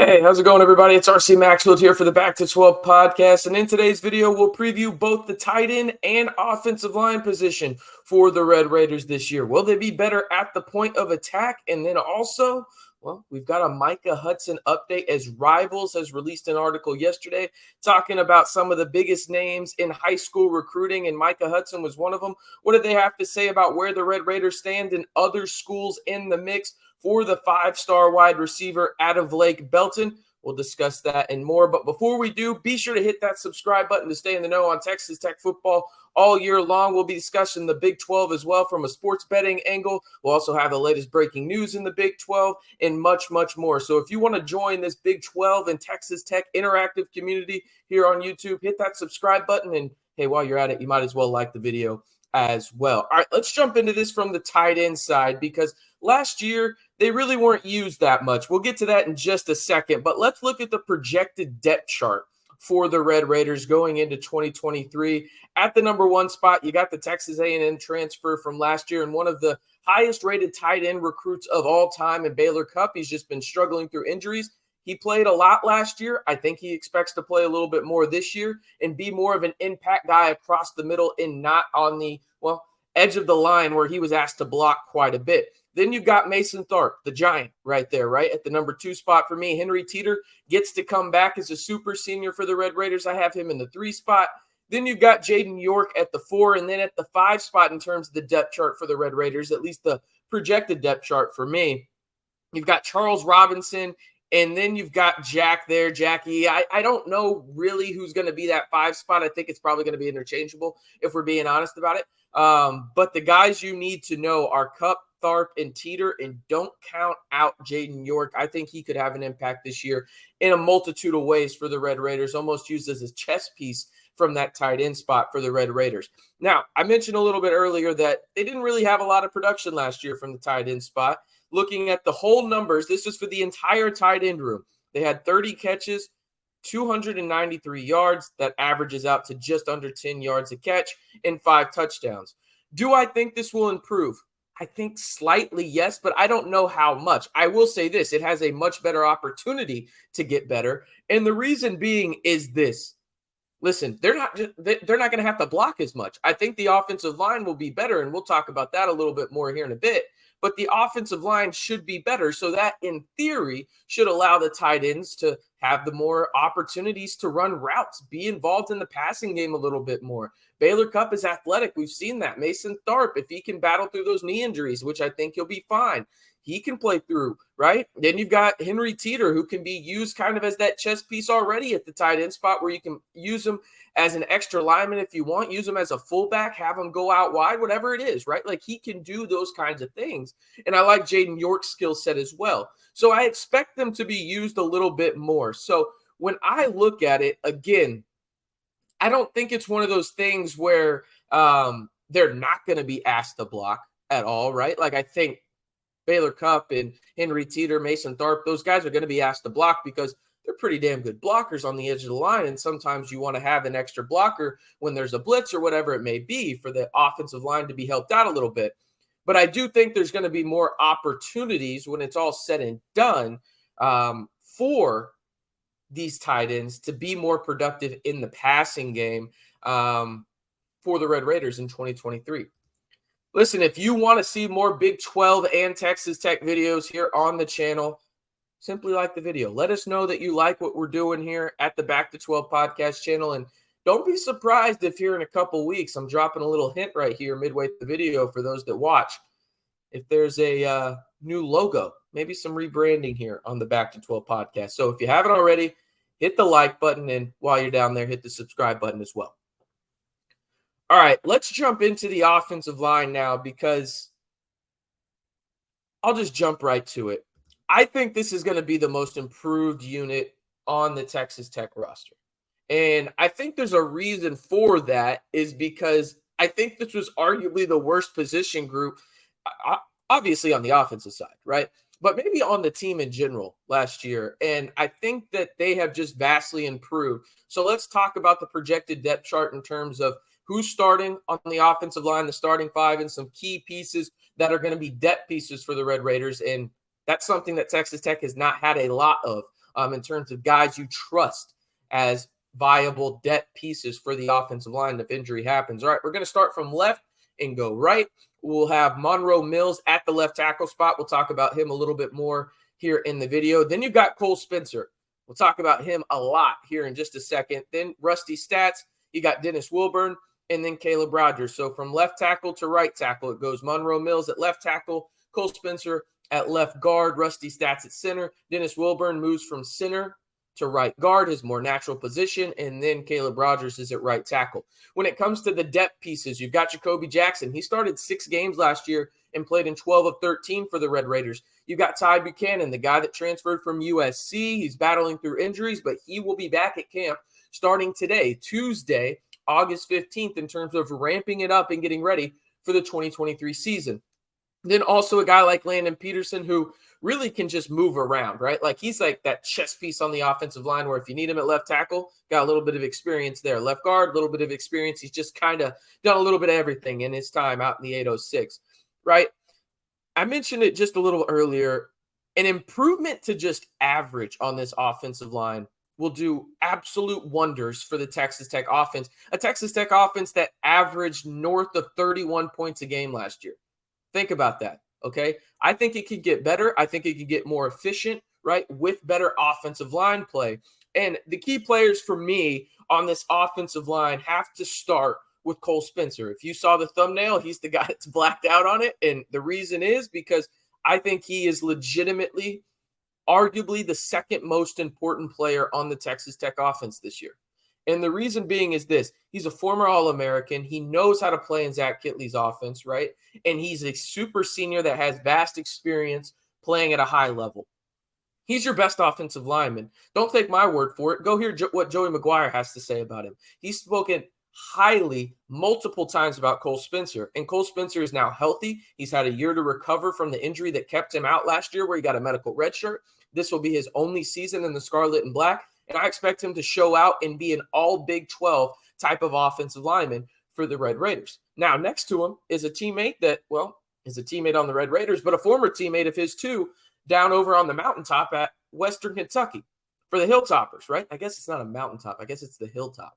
Hey, how's it going, everybody? It's RC Maxfield here for the Back to 12 podcast. And in today's video, we'll preview both the tight end and offensive line position for the Red Raiders this year. Will they be better at the point of attack? And then also, well, we've got a Micah Hudson update as Rivals has released an article yesterday talking about some of the biggest names in high school recruiting, and Micah Hudson was one of them. What did they have to say about where the Red Raiders stand and other schools in the mix for the five-star wide receiver out of Lake Belton? We'll discuss that and more. But before we do, be sure to hit that subscribe button to stay in the know on Texas Tech football all year long. We'll be discussing the Big 12 as well from a sports betting angle. We'll also have the latest breaking news in the Big 12 and much, much more. So if you want to join this Big 12 and Texas Tech interactive community here on YouTube, hit that subscribe button. And hey, while you're at it, you might as well like the video as well. All right, let's jump into this from the tight end side, because last year they really weren't used that much. We'll get to that in just a second, but let's look at the projected depth chart for the Red Raiders going into 2023. At the number one spot, you got the Texas A&M transfer from last year and one of the highest rated tight end recruits of all time in Baylor Cupp. He's just been struggling through injuries. He played a lot last year. I think he expects to play a little bit more this year and be more of an impact guy across the middle and not on the, edge of the line where he was asked to block quite a bit. Then you've got Mason Tharp, the giant right there, right? At the number 2 spot for me. Henry Teeter gets to come back as a super senior for the Red Raiders. I have him in the 3 spot. Then you've got Jaden York at the 4, and then at the 5 spot in terms of the depth chart for the Red Raiders, at least the projected depth chart for me, you've got Charles Robinson, and then you've got Jack there, Jackie. I don't know really who's going to be that 5 spot. I think it's probably going to be interchangeable if we're being honest about it. But the guys you need to know are Cup, Tharp, and Teeter, and don't count out Jaden York. I think he could have an impact this year in a multitude of ways for the Red Raiders, almost used as a chess piece from that tight end spot for the Red Raiders. Now, I mentioned a little bit earlier that they didn't really have a lot of production last year from the tight end spot. Looking at the whole numbers, this is for the entire tight end room. They had 30 catches, 293 yards. That averages out to just under 10 yards a catch and 5 touchdowns. Do I think this will improve? I think slightly, yes, but I don't know how much. I will say this: it has a much better opportunity to get better. And the reason being is this. Listen, they're not going to have to block as much. I think the offensive line will be better, and we'll talk about that a little bit more here in a bit. But the offensive line should be better, so that in theory should allow the tight ends to have the more opportunities to run routes, be involved in the passing game a little bit more. Baylor Cupp is athletic. We've seen that. Mason Tharp, if he can battle through those knee injuries, which I think he'll be fine, he can play through, right? Then you've got Henry Teeter, who can be used kind of as that chess piece already at the tight end spot, where you can use him as an extra lineman if you want, use him as a fullback, have him go out wide, whatever it is, right? Like, he can do those kinds of things. And I like Jaden York's skill set as well. So I expect them to be used a little bit more. So when I look at it, again, I don't think it's one of those things where they're not going to be asked to block at all, right? Like, I think Baylor Cupp and Henry Teeter, Mason Tharp, those guys are going to be asked to block because they're pretty damn good blockers on the edge of the line. And sometimes you want to have an extra blocker when there's a blitz or whatever it may be for the offensive line to be helped out a little bit. But I do think there's going to be more opportunities when it's all said and done for these tight ends to be more productive in the passing game for the Red Raiders in 2023. Listen, if you want to see more Big 12 and Texas Tech videos here on the channel, simply like the video. Let us know that you like what we're doing here at the Back to 12 podcast channel. And don't be surprised if here in a couple weeks, I'm dropping a little hint right here midway through the video for those that watch. If there's a new logo, maybe some rebranding here on the Back to 12 podcast. So if you haven't already, hit the like button. And while you're down there, hit the subscribe button as well. All right, let's jump into the offensive line now, because I'll just jump right to it. I think this is going to be the most improved unit on the Texas Tech roster. And I think there's a reason for that, is because I think this was arguably the worst position group, obviously on the offensive side, right? But maybe on the team in general last year. And I think that they have just vastly improved. So let's talk about the projected depth chart in terms of who's starting on the offensive line, the starting 5, and some key pieces that are going to be depth pieces for the Red Raiders. And that's something that Texas Tech has not had a lot of in terms of guys you trust as viable depth pieces for the offensive line if injury happens. All right, we're going to start from left and go right. We'll have Monroe Mills at the left tackle spot. We'll talk about him a little bit more here in the video. Then you've got Cole Spencer. We'll talk about him a lot here in just a second. Then Rusty Stats. You got Dennis Wilburn and then Caleb Rogers. So from left tackle to right tackle, it goes Monroe Mills at left tackle, Cole Spencer at left guard, Rusty Stats at center. Dennis Wilburn moves from center to right guard, his more natural position, and then Caleb Rogers is at right tackle. When it comes to the depth pieces, you've got Jacoby Jackson. He started 6 games last year and played in 12 of 13 for the Red Raiders. You've got Ty Buchanan, the guy that transferred from USC. He's battling through injuries, but he will be back at camp starting today, Tuesday, August 15th, in terms of ramping it up and getting ready for the 2023 season. Then also a guy like Landon Peterson, who really can just move around, right? Like he's like that chess piece on the offensive line where if you need him at left tackle, got a little bit of experience there. Left guard, a little bit of experience. He's just kind of done a little bit of everything in his time out in the 806, right? I mentioned it just a little earlier. An improvement to just average on this offensive line will do absolute wonders for the Texas Tech offense. A Texas Tech offense that averaged north of 31 points a game last year. Think about that, okay? I think it could get better. I think it could get more efficient, right, with better offensive line play. And the key players for me on this offensive line have to start with Cole Spencer. If you saw the thumbnail, he's the guy that's blacked out on it. And the reason is because I think he is legitimately, arguably the second most important player on the Texas Tech offense this year. And the reason being is this. He's a former All-American. He knows how to play in Zach Kittley's offense, right? And he's a super senior that has vast experience playing at a high level. He's your best offensive lineman. Don't take my word for it. Go hear what Joey McGuire has to say about him. He's spoken highly multiple times about Cole Spencer. And Cole Spencer is now healthy. He's had a year to recover from the injury that kept him out last year where he got a medical red shirt. This will be his only season in the Scarlet and Black. And I expect him to show out and be an all Big 12 type of offensive lineman for the Red Raiders. Now, next to him is a teammate that, well, is a teammate on the Red Raiders, but a former teammate of his too, down over on the mountaintop at Western Kentucky for the Hilltoppers, right? I guess it's not a mountaintop. I guess it's the Hilltop.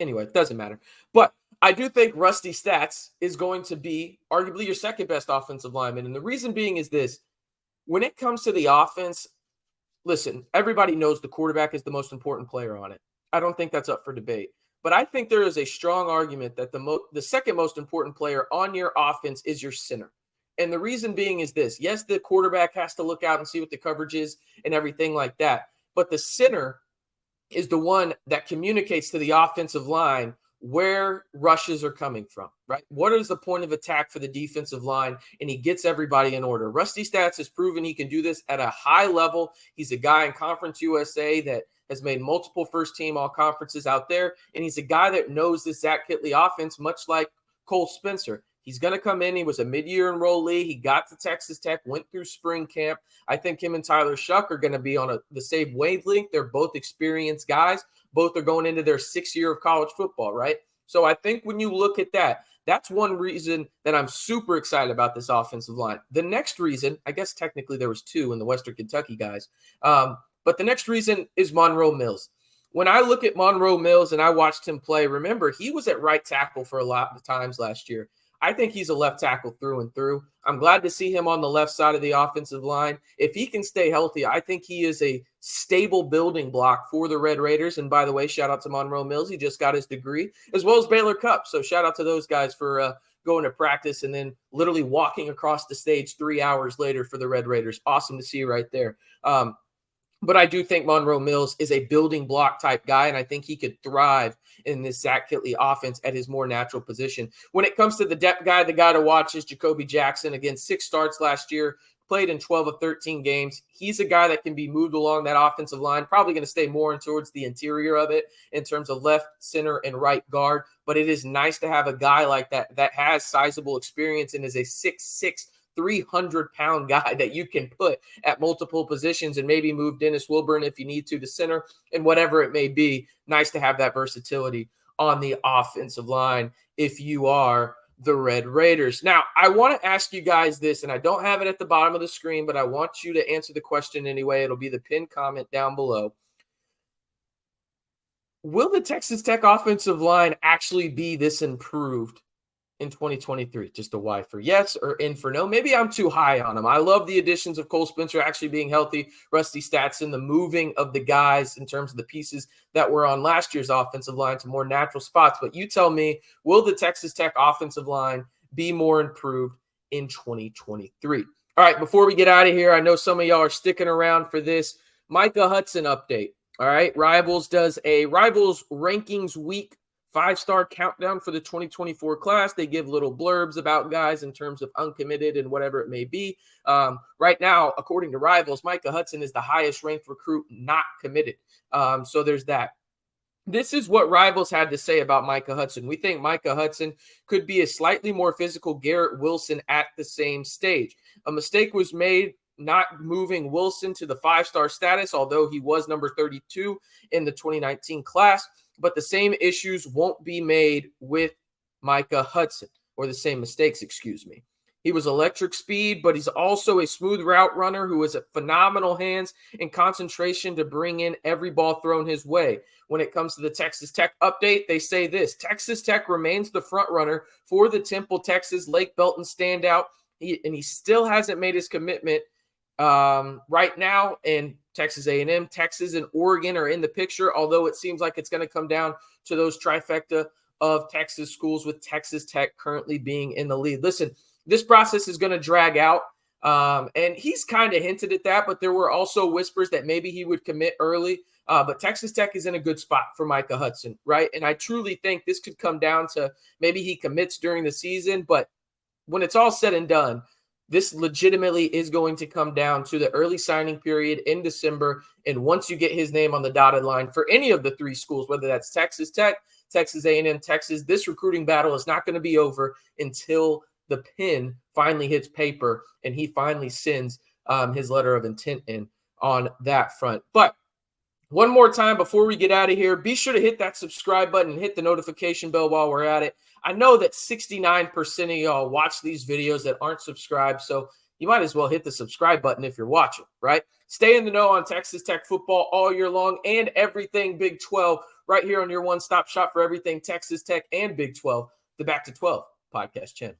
Anyway, it doesn't matter. But I do think Rusty Stats is going to be arguably your second best offensive lineman. And the reason being is this. When it comes to the offense, listen, everybody knows the quarterback is the most important player on it. I don't think that's up for debate. But I think there is a strong argument that the second most important player on your offense is your center. And the reason being is this. Yes, the quarterback has to look out and see what the coverage is and everything like that. But the center is the one that communicates to the offensive line where rushes are coming from, right? What is the point of attack for the defensive line? And he gets everybody in order. Rusty Stats has proven he can do this at a high level. He's a guy in Conference USA that has made multiple first-team all-conferences out there, and he's a guy that knows this Zach Kittley offense, much like Cole Spencer. He's going to come in. He was a mid-year enrollee. He got to Texas Tech, went through spring camp. I think him and Tyler Shuck are going to be on the same wavelength. They're both experienced guys. Both are going into their 6th year of college football, right? So I think when you look at that, that's one reason that I'm super excited about this offensive line. The next reason, I guess technically there was 2 in the Western Kentucky guys, but the next reason is Monroe Mills. When I look at Monroe Mills and I watched him play, remember, he was at right tackle for a lot of times last year. I think he's a left tackle through and through. I'm glad to see him on the left side of the offensive line. If he can stay healthy, I think he is a stable building block for the Red Raiders. And by the way, shout out to Monroe Mills. He just got his degree, as well as Baylor Cupp. So shout out to those guys for going to practice and then literally walking across the stage 3 hours later for the Red Raiders. Awesome to see right there. But I do think Monroe Mills is a building block type guy, and I think he could thrive in this Zach Kittley offense at his more natural position. When it comes to the depth guy, the guy to watch is Jacoby Jackson. Again, 6 starts last year, played in 12 of 13 games. He's a guy that can be moved along that offensive line, probably going to stay more in towards the interior of it in terms of left, center, and right guard. But it is nice to have a guy like that that has sizable experience and is a 6'6", 300-pound guy that you can put at multiple positions and maybe move Dennis Wilburn if you need to center and whatever it may be. Nice to have that versatility on the offensive line if you are the Red Raiders. Now, I want to ask you guys this, and I don't have it at the bottom of the screen, but I want you to answer the question anyway. It'll be the pinned comment down below. Will the Texas Tech offensive line actually be this improved in 2023? Just a Y for yes or N for no. Maybe I'm too high on them. I love the additions of Cole Spencer actually being healthy, Rusty Statson, the moving of the guys in terms of the pieces that were on last year's offensive line to more natural spots. But you tell me, will the Texas Tech offensive line be more improved in 2023? All right, before we get out of here, I know some of y'all are sticking around for this Micah Hudson update. All right, Rivals does a Rivals Rankings Week 5-star countdown for the 2024 class. They give little blurbs about guys in terms of uncommitted and whatever it may be. Right now, according to Rivals, Micah Hudson is the highest ranked recruit not committed. So there's that. This is what Rivals had to say about Micah Hudson. We think Micah Hudson could be a slightly more physical Garrett Wilson at the same stage. A mistake was made not moving Wilson to the 5-star status, although he was number 32 in the 2019 class. But the same issues won't be made with Micah Hudson, or the same mistakes, excuse me. He was electric speed, but he's also a smooth route runner who has a phenomenal hands and concentration to bring in every ball thrown his way. When it comes to the Texas Tech update, they say this: Texas Tech remains the front runner for the Temple, Texas, Lake Belton standout, and he still hasn't made his commitment right now. And Texas A&M, Texas, and Oregon are in the picture, although it seems like it's going to come down to those trifecta of Texas schools, with Texas Tech currently being in the lead. Listen, this process is going to drag out, and he's kind of hinted at that, but there were also whispers that maybe he would commit early. But Texas Tech is in a good spot for Micah Hudson, right? And I truly think this could come down to maybe he commits during the season, but when it's all said and done, this legitimately is going to come down to the early signing period in December. And once you get his name on the dotted line for any of the three schools, whether that's Texas Tech, Texas A&M, Texas, this recruiting battle is not going to be over until the pen finally hits paper and he finally sends his letter of intent in on that front. But one more time before we get out of here, be sure to hit that subscribe button and hit the notification bell while we're at it. I know that 69% of y'all watch these videos that aren't subscribed, so you might as well hit the subscribe button if you're watching, right? Stay in the know on Texas Tech football all year long and everything Big 12 right here on your one-stop shop for everything Texas Tech and Big 12, the Back to 12 podcast channel.